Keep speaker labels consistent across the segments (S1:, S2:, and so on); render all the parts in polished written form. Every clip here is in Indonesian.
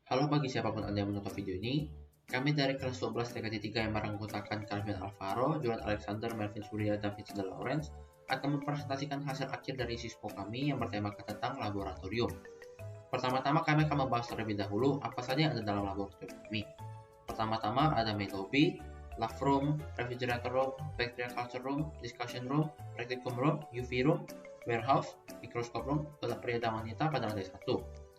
S1: Halo bagi siapapun Anda yang menonton video ini, kami dari kelas 12 TK3 yang beranggotakan Calvin Alvaro, Julian Alexander, Melvin Surya, dan Vincent Lawrence akan mempresentasikan hasil akhir dari siswa kami yang bertemakan tentang laboratorium. Pertama-tama kami akan membahas terlebih dahulu apa saja yang ada dalam laboratorium kami. Pertama-tama ada main lobby, lab room, refrigerator room, bacteria culture room, discussion room, practicum room, UV room, warehouse, microscope room, toilet pria dan wanita pada lantai 1.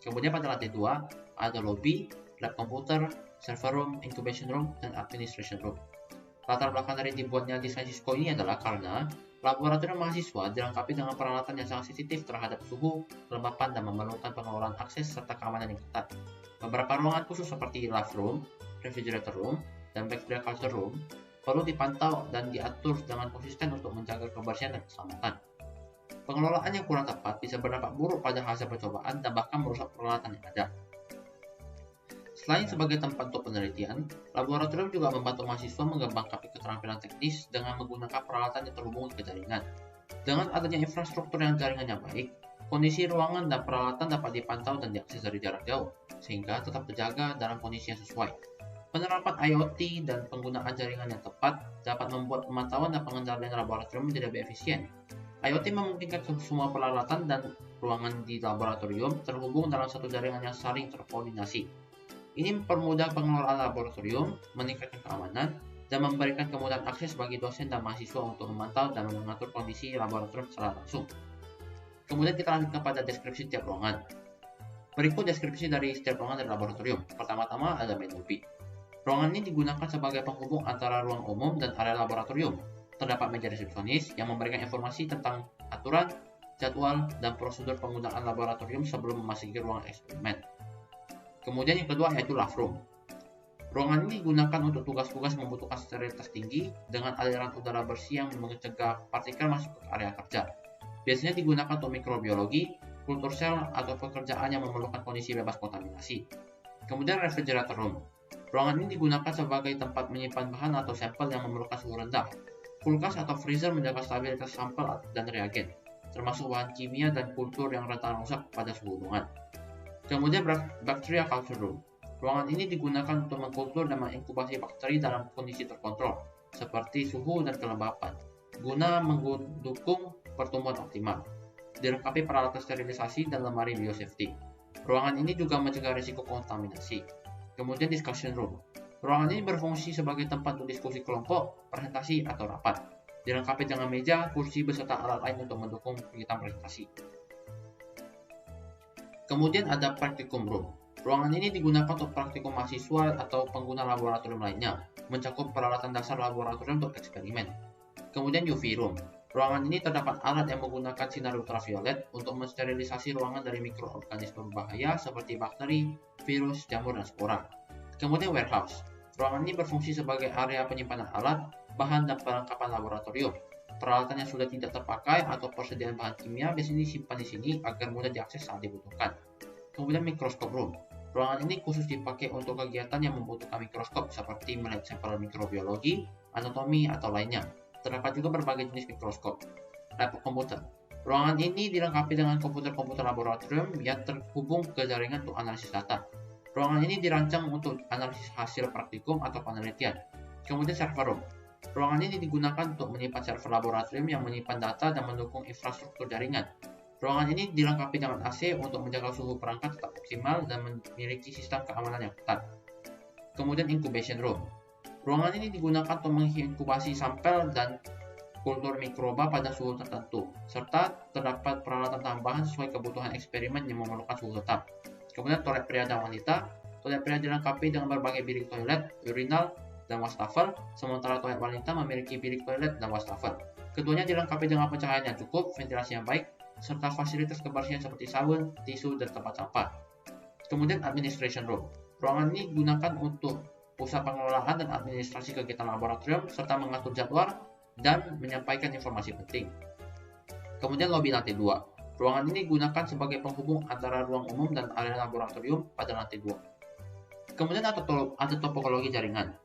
S1: Kemudian pada lantai 2 ada lobby, lab komputer, server room, incubation room, dan administration room. Latar belakang dari dibuatnya desain Cisco ini adalah karena laboratorium mahasiswa dilengkapi dengan peralatan yang sangat sensitif terhadap suhu, kelembapan, dan memerlukan pengelolaan akses serta keamanan yang ketat. Beberapa ruangan khusus seperti lab room, refrigerator room, dan bacteria culture room perlu dipantau dan diatur dengan konsisten untuk menjaga kebersihan dan keselamatan. Pengelolaan yang kurang tepat bisa berdampak buruk pada hasil percobaan dan bahkan merusak peralatan yang ada. Selain sebagai tempat untuk penelitian, laboratorium juga membantu mahasiswa mengembangkan keterampilan teknis dengan menggunakan peralatan yang terhubung ke jaringan. Dengan adanya infrastruktur yang jaringannya baik, kondisi ruangan dan peralatan dapat dipantau dan diakses dari jarak jauh, sehingga tetap terjaga dalam kondisi yang sesuai. Penerapan IoT dan penggunaan jaringan yang tepat dapat membuat pemantauan dan pengendalian laboratorium menjadi lebih efisien. IoT memungkinkan semua peralatan dan ruangan di laboratorium terhubung dalam satu jaringan yang saling terkoordinasi. Ini mempermudah pengelolaan laboratorium, meningkatkan keamanan, dan memberikan kemudahan akses bagi dosen dan mahasiswa untuk memantau dan mengatur kondisi laboratorium secara langsung. Kemudian kita lanjutkan pada deskripsi setiap ruangan. Berikut deskripsi dari setiap ruangan dari laboratorium. Pertama-tama ada main lobby. Ruangan ini digunakan sebagai penghubung antara ruang umum dan area laboratorium. Terdapat meja resepsionis yang memberikan informasi tentang aturan, jadwal, dan prosedur penggunaan laboratorium sebelum memasuki ruang eksperimen. Kemudian yang kedua yaitu lab room. Ruangan ini digunakan untuk tugas-tugas membutuhkan sterilitas tinggi dengan aliran udara bersih yang mencegah partikel masuk ke area kerja. Biasanya digunakan untuk mikrobiologi, kultur sel, atau pekerjaan yang memerlukan kondisi bebas kontaminasi. Kemudian refrigerator room. Ruangan ini digunakan sebagai tempat menyimpan bahan atau sampel yang memerlukan suhu rendah. Kulkas atau freezer menjaga stabilitas sampel dan reagen, termasuk bahan kimia dan kultur yang rentan rusak pada suhu ruangan. Kemudian bacteria culture room. Ruangan ini digunakan untuk mengkultur dan menginkubasi bakteri dalam kondisi terkontrol, seperti suhu dan kelembapan, guna mendukung pertumbuhan optimal. Dilengkapi peralatan sterilisasi dan lemari biosafety. Ruangan ini juga mencegah risiko kontaminasi. Kemudian discussion room. Ruangan ini berfungsi sebagai tempat untuk diskusi kelompok, presentasi, atau rapat. Dilengkapi dengan meja, kursi, beserta alat lain untuk mendukung kegiatan presentasi. Kemudian ada practicum room. Ruangan ini digunakan untuk praktikum mahasiswa atau pengguna laboratorium lainnya, mencakup peralatan dasar laboratorium untuk eksperimen. Kemudian UV room. Ruangan ini terdapat alat yang menggunakan sinar ultraviolet untuk mensterilisasi ruangan dari mikroorganisme berbahaya seperti bakteri, virus, jamur, dan spora. Kemudian warehouse. Ruangan ini berfungsi sebagai area penyimpanan alat, bahan, dan perlengkapan laboratorium. Peralatan yang sudah tidak terpakai atau persediaan bahan kimia biasanya disimpan di sini agar mudah diakses saat dibutuhkan. Kemudian microscope room. Ruangan ini khusus dipakai untuk kegiatan yang membutuhkan mikroskop seperti melihat sampel mikrobiologi, anatomi, atau lainnya. Terdapat juga berbagai jenis mikroskop. Lab komputer. Ruangan ini dilengkapi dengan komputer-komputer laboratorium yang terhubung ke jaringan untuk analisis data. Ruangan ini dirancang untuk analisis hasil praktikum atau penelitian. Kemudian server room. Ruangan ini digunakan untuk menyimpan server laboratorium yang menyimpan data dan mendukung infrastruktur jaringan. Ruangan ini dilengkapi dengan AC untuk menjaga suhu perangkat tetap optimal dan memiliki sistem keamanan yang ketat. Kemudian incubation room. Ruangan ini digunakan untuk menginkubasi sampel dan kultur mikroba pada suhu tertentu, serta terdapat peralatan tambahan sesuai kebutuhan eksperimen yang memerlukan suhu tetap. Kemudian toilet pria dan wanita. Toilet pria dilengkapi dengan berbagai bilik toilet, urinal, dan wastafel, sementara toilet wanita memiliki bilik toilet dan wastafel. Keduanya dilengkapi dengan pencahayaan yang cukup, ventilasi yang baik, serta fasilitas kebersihan seperti sabun, tisu, dan tempat sampah. Kemudian administration room. Ruangan ini digunakan untuk pusat pengelolaan dan administrasi kegiatan laboratorium, serta mengatur jadwal dan menyampaikan informasi penting. Kemudian lobby lantai 2. Ruangan ini digunakan sebagai penghubung antara ruang umum dan area laboratorium pada lantai 2. Kemudian ada topologi jaringan.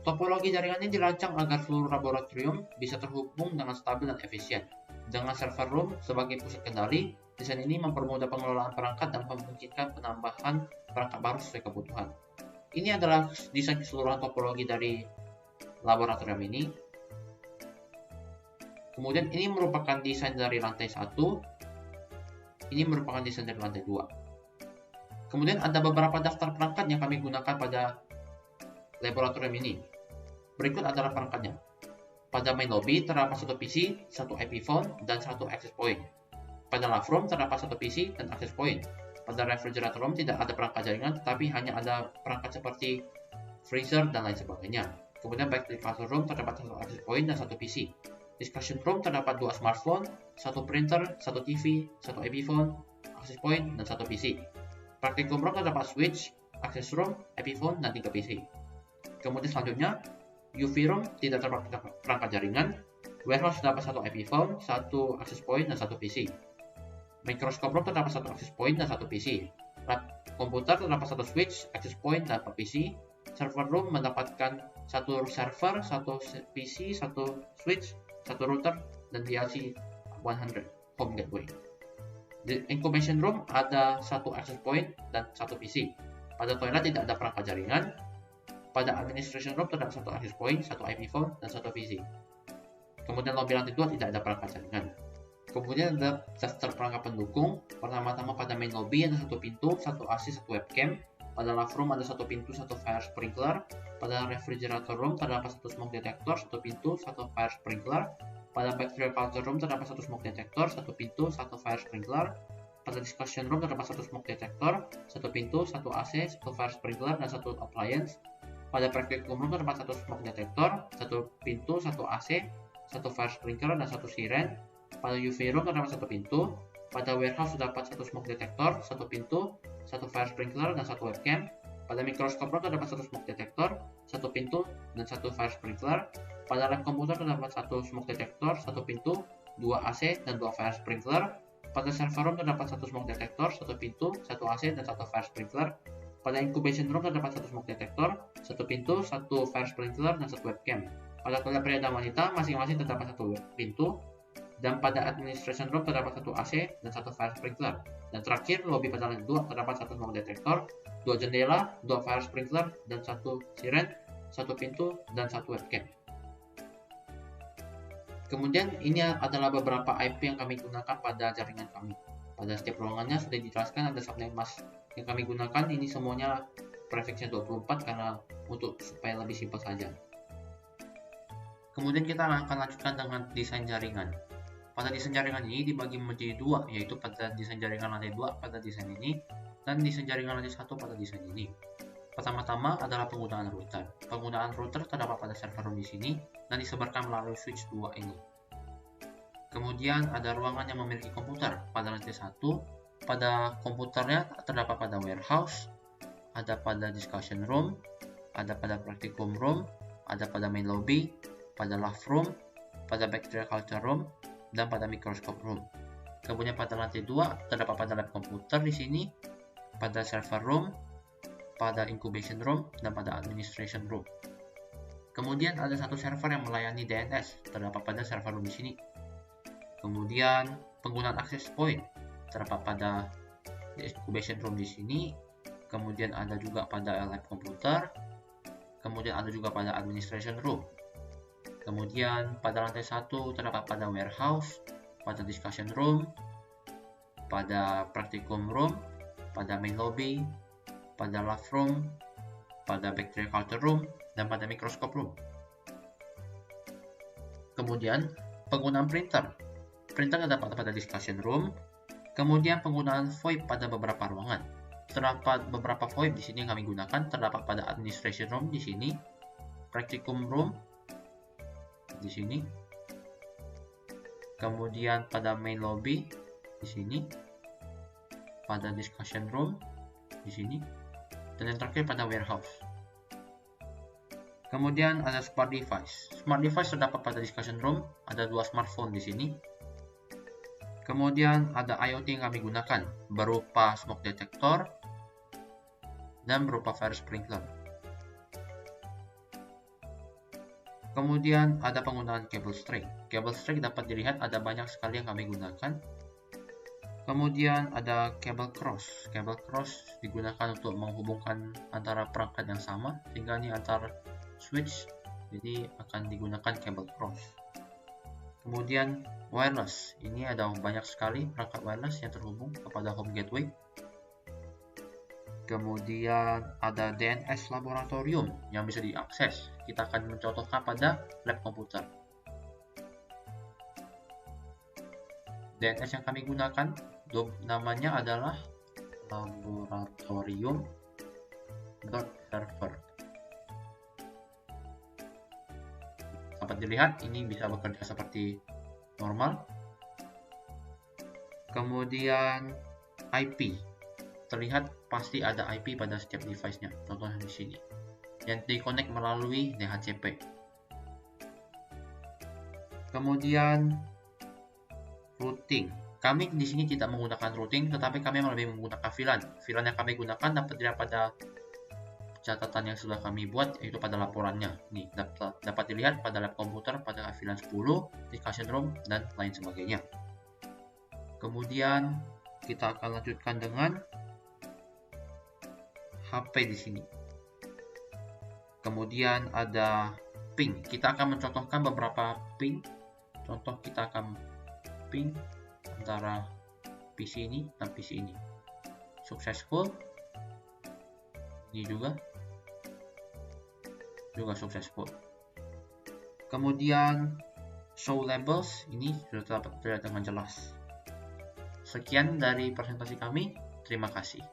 S1: Topologi jaringan ini dirancang agar seluruh laboratorium bisa terhubung dengan stabil dan efisien, dengan server room sebagai pusat kendali, Desain ini mempermudah pengelolaan perangkat dan memungkinkan penambahan perangkat baru sesuai kebutuhan. Ini adalah desain keseluruhan topologi dari laboratorium ini. Kemudian ini merupakan desain dari lantai 1. Ini merupakan desain dari lantai 2. Kemudian ada beberapa daftar perangkat yang kami gunakan pada laboratorium ini. Berikut adalah perangkatnya. Pada main lobby terdapat satu PC, satu IP phone, dan satu access point. Pada lab room terdapat satu PC dan access point. Pada refrigerator room tidak ada perangkat jaringan, tetapi hanya ada perangkat seperti freezer dan lain sebagainya. Kemudian baik di classroom terdapat satu access point dan satu PC. Discussion room terdapat dua smartphone, satu printer, satu TV, satu IP phone, access point, dan satu PC. Practicum room terdapat switch, access room, IP phone, dan 3 PC. Kemudian selanjutnya, UV room tidak terdapat perangkat jaringan. Warehouse terdapat satu IP phone, satu access point, dan satu PC. Microscope room terdapat satu access point dan satu PC. Lab komputer terdapat satu switch, access point, dan 4 PC. Server room mendapatkan satu server, satu PC, satu switch, satu router, dan DLC 100 home gateway. Di incubation room ada satu access point dan satu PC. Pada toilet tidak ada perangkat jaringan. Pada administration room terdapat satu access point, satu IP phone, dan satu PC. Kemudian lobby lantai 2 tidak ada perangkat jaringan. Kemudian ada daftar perangkat pendukung. Pertama-tama pada main lobby ada satu pintu, satu AC, satu webcam. Pada lab room ada satu pintu, satu fire sprinkler. Pada refrigerator room terdapat satu smoke detector, satu pintu, satu fire sprinkler. Pada bacteria culture room terdapat satu smoke detector, satu pintu, satu fire sprinkler. Pada discussion room terdapat satu smoke detector, satu pintu, satu AC, satu fire sprinkler, dan satu appliance. Pada practicum room terdapat satu smoke detector, satu pintu, satu AC, satu fire sprinkler, dan satu siren. Pada UV room terdapat satu pintu. Pada warehouse terdapat satu smoke detector, satu pintu, satu fire sprinkler, dan satu webcam. Pada microscope room terdapat satu smoke detector, satu pintu, dan satu fire sprinkler. Pada lab komputer terdapat satu smoke detector, satu pintu, dua AC, dan dua fire sprinkler. Pada server room terdapat satu smoke detector, satu pintu, satu AC, dan satu fire sprinkler. Pada incubation room terdapat satu smoke detector, satu pintu, satu fire sprinkler, dan satu webcam. Pada toilet pria dan wanita masing-masing terdapat satu pintu. Dan pada administration room terdapat satu AC dan satu fire sprinkler. Dan terakhir, lobby pada lantai 2 terdapat satu smoke detector, dua jendela, dua fire sprinkler, dan satu siren, satu pintu, dan satu webcam. Kemudian ini adalah beberapa IP yang kami gunakan pada jaringan kami. Pada setiap ruangannya sudah dijelaskan ada subnet mask yang kami gunakan. Ini semuanya prefixnya 24 karena supaya lebih simpel saja. Kemudian kita akan lanjutkan dengan desain jaringan. Pada desain jaringan ini dibagi menjadi dua, yaitu pada desain jaringan lantai 2 pada desain ini, dan desain jaringan lantai 1 pada desain ini. Pertama-tama adalah penggunaan router. Penggunaan router terdapat pada server room di sini, dan disebarkan melalui switch 2 ini. Kemudian ada ruangan yang memiliki komputer. Pada lantai 1, pada komputernya terdapat pada warehouse, ada pada discussion room, ada pada practicum room, ada pada main lobby, pada lab room, pada bacteria culture room, dan pada microscope room. Kemudian pada lantai 2 terdapat pada lab komputer di sini, pada server room, pada incubation room, dan pada administration room. Kemudian ada satu server yang melayani DNS, terdapat pada server room di sini. Kemudian penggunaan access point terdapat pada incubation room di sini. Kemudian ada juga pada lab komputer. Kemudian ada juga pada administration room. Kemudian pada lantai 1 terdapat pada warehouse, pada discussion room, pada practicum room, pada main lobby, pada lab room, pada bacteria culture room, dan pada microscope room. Kemudian penggunaan printer. Printer terdapat pada discussion room. Kemudian penggunaan VoIP pada beberapa ruangan. Terdapat beberapa VoIP di sini yang kami gunakan. Terdapat pada administration room di sini, practicum room di sini, kemudian pada main lobby di sini, pada discussion room di sini, dan yang terakhir pada warehouse. Kemudian ada smart device. Smart device terdapat pada discussion room, ada dua smartphone di sini. Kemudian ada IoT yang kami gunakan berupa smoke detector dan berupa fire sprinkler. Kemudian ada penggunaan kabel string. Kabel string dapat dilihat ada banyak sekali yang kami gunakan. Kemudian ada kabel cross. Kabel cross digunakan untuk menghubungkan antara perangkat yang sama, sehingga ini antar switch, jadi akan digunakan kabel cross. Kemudian wireless. Ini ada banyak sekali perangkat wireless yang terhubung kepada home gateway. Kemudian ada DNS laboratorium yang bisa diakses. Kita akan mencontohkan pada lab komputer. DNS yang kami gunakan namanya adalah laboratorium.server. Dapat dilihat ini bisa bekerja seperti normal. Kemudian IP. Terlihat pasti ada IP pada setiap device-nya. Contohnya di sini. Yang di-connect melalui DHCP. Kemudian routing. Kami di sini tidak menggunakan routing, tetapi kami lebih menggunakan VLAN. VLAN yang kami gunakan dapat dilihat pada catatan yang sudah kami buat, yaitu pada laporannya. Nih, dapat dilihat pada lab komputer, pada VLAN 10, discussion room, dan lain sebagainya. Kemudian kita akan lanjutkan dengan HP di sini. Kemudian ada ping. Kita akan mencontohkan beberapa ping. Contoh kita akan ping antara PC ini dan PC ini. Successful. Ini juga successful. Kemudian show labels. Ini sudah dapat terlihat dengan jelas. Sekian dari presentasi kami. Terima kasih.